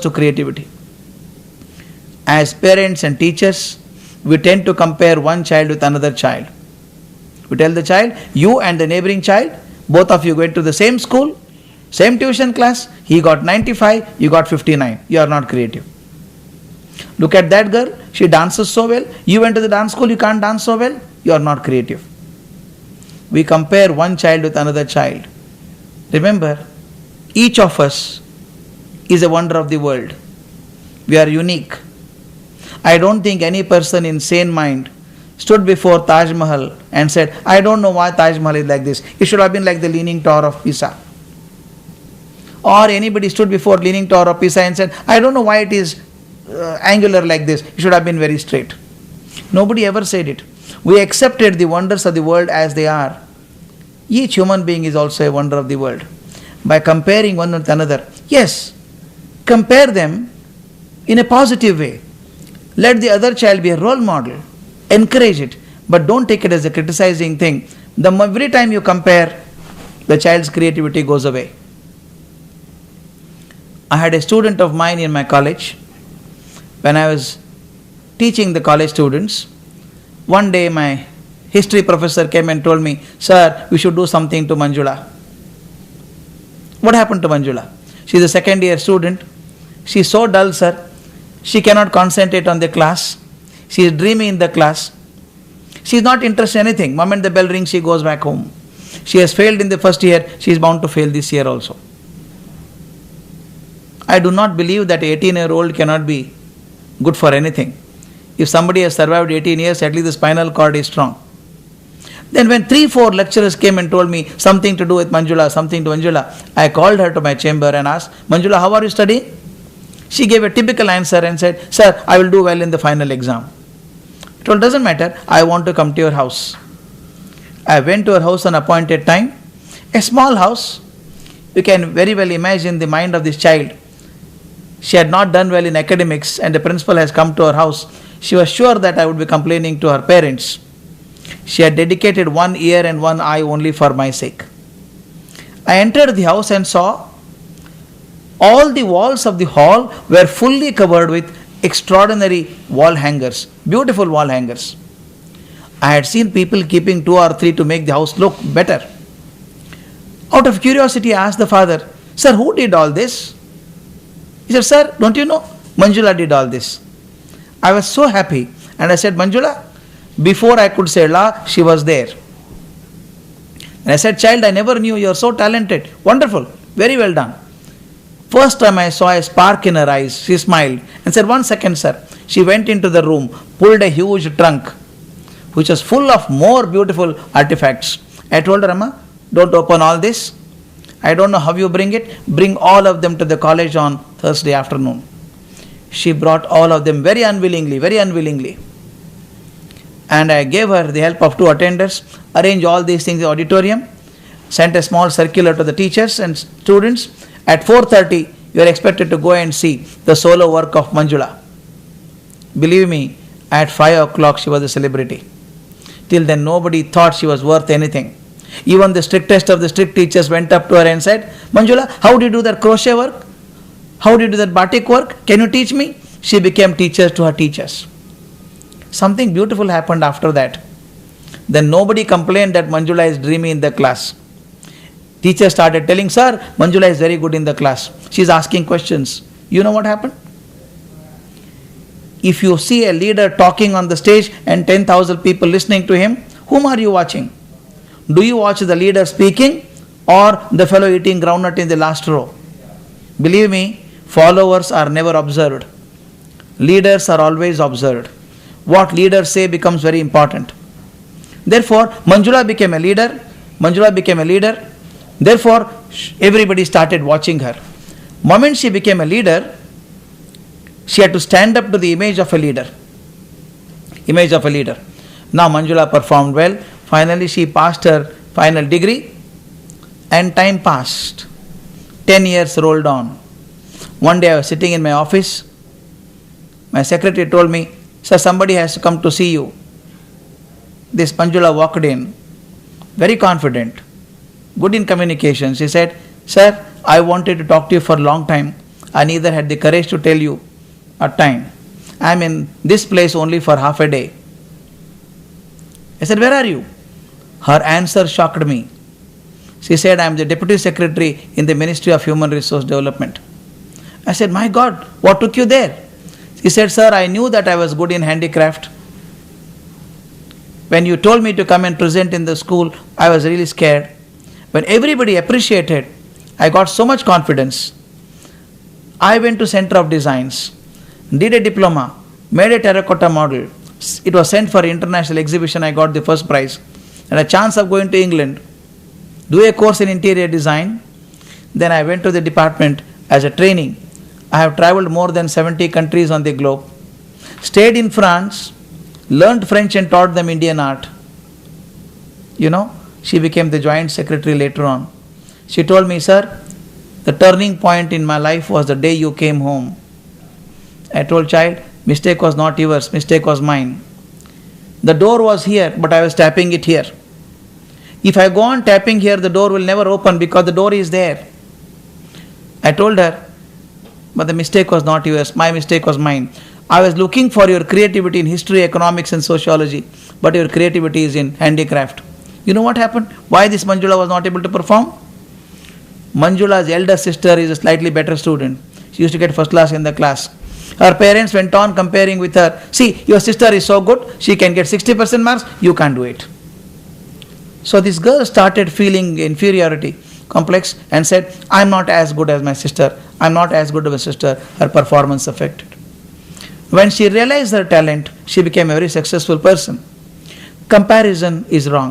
to creativity. As parents and teachers, we tend to compare one child with another child. We tell the child, you and the neighboring child, both of you went to the same school, same tuition class, he got 95, you got 59. You are not creative. Look at that girl, she dances so well. You went to the dance school, you can't dance so well. You are not creative. We compare one child with another child. Remember, each of us is a wonder of the world. We are unique. I don't think any person in sane mind stood before Taj Mahal and said, I don't know why Taj Mahal is like this. It should have been like the Leaning Tower of Pisa. Or anybody stood before Leaning Tower of Pisa and said, I don't know why it is angular like this. It should have been very straight. Nobody ever said it. We accepted the wonders of the world as they are. Each human being is also a wonder of the world. By comparing one with another, yes, compare them in a positive way. Let the other child be a role model. Encourage it, but don't take it as a criticizing thing. Every time you compare, the child's creativity goes away. I had a student of mine in my college. When I was teaching the college students, one day my history professor came and told me, sir, we should do something to Manjula. What happened to Manjula? She is a second year student. She is so dull, sir. She cannot concentrate on the class. She is dreamy in the class. She is not interested in anything. Moment the bell rings, she goes back home. She has failed in the first year. She is bound to fail this year also. I do not believe that an 18-year-old cannot be good for anything. If somebody has survived 18 years, at least the spinal cord is strong. Then when 3-4 lecturers came and told me something to do with Manjula, I called her to my chamber and asked, Manjula, how are you studying? She gave a typical answer and said, sir, I will do well in the final exam. I told, doesn't matter, I want to come to your house. I went to her house on appointed time. A small house. You can very well imagine the mind of this child. She had not done well in academics and the principal has come to her house. She was sure that I would be complaining to her parents. She had dedicated one ear and one eye only for my sake. I entered the house and saw all the walls of the hall were fully covered with extraordinary wall hangers, beautiful wall hangers. I had seen people keeping 2 or 3 to make the house look better. Out of curiosity, I asked the father, sir, who did all this? He said, sir, don't you know? Manjula did all this. I was so happy and I said, Manjula, before I could say la, she was there. And I said, child, I never knew you are so talented. Wonderful, very well done. First time I saw a spark in her eyes, she smiled and said, 1 second, sir. She went into the room, pulled a huge trunk, which was full of more beautiful artifacts. I told her, Amma, don't open all this. I don't know how you bring it. Bring all of them to the college on Thursday afternoon. She brought all of them very unwillingly. And I gave her the help of 2 attendants, arranged all these things in the auditorium, sent a small circular to the teachers and students. At 4:30, you are expected to go and see the solo work of Manjula. Believe me, at 5 o'clock she was a celebrity. Till then nobody thought she was worth anything. Even the strictest of the strict teachers went up to her and said, Manjula, how do you do that crochet work? How do you do that batik work? Can you teach me? She became teacher to her teachers. Something beautiful happened after that. Then nobody complained that Manjula is dreamy in the class. Teacher started telling, sir, Manjula is very good in the class. She is asking questions. You know what happened? If you see a leader talking on the stage and 10,000 people listening to him, whom are you watching? Do you watch the leader speaking or the fellow eating groundnut in the last row? Believe me, followers are never observed. Leaders are always observed. What leaders say becomes very important. Therefore, Manjula became a leader. Therefore, everybody started watching her. Moment she became a leader, she had to stand up to the image of a leader. Now Manjula performed well. Finally, she passed her final degree and time passed. 10 years rolled on. One day I was sitting in my office. My secretary told me, sir, somebody has to come to see you. This Manjula walked in, very confident, good in communication. She said, sir, I wanted to talk to you for a long time. I neither had the courage to tell you at time. I am in this place only for half a day. I said, where are you? Her answer shocked me. She said, I am the Deputy Secretary in the Ministry of Human Resource Development. I said, my God, what took you there? She said, sir, I knew that I was good in handicraft. When you told me to come and present in the school, I was really scared. When everybody appreciated, I got so much confidence. I went to Center of Designs, did a diploma, made a terracotta model. It was sent for international exhibition. I got the first prize. And a chance of going to England, do a course in interior design. Then I went to the department as a training. I have traveled more than 70 countries on the globe. Stayed in France, learned French and taught them Indian art. You know, she became the joint secretary later on. She told me, sir, the turning point in my life was the day you came home. I told child, mistake was not yours, mistake was mine. The door was here, but I was tapping it here. If I go on tapping here, the door will never open because the door is there. I told her, but the mistake was not yours, my mistake was mine. I was looking for your creativity in history, economics and sociology, but your creativity is in handicraft. You know what happened? Why this Manjula was not able to perform? Manjula's elder sister is a slightly better student. She used to get first class in the class. Her parents went on comparing with her. See, your sister is so good, she can get 60% marks, you can't do it. So this girl started feeling inferiority complex and said, I'm not as good as my sister. I'm not as good as my sister. Her performance affected. When she realized her talent, she became a very successful person. Comparison is wrong.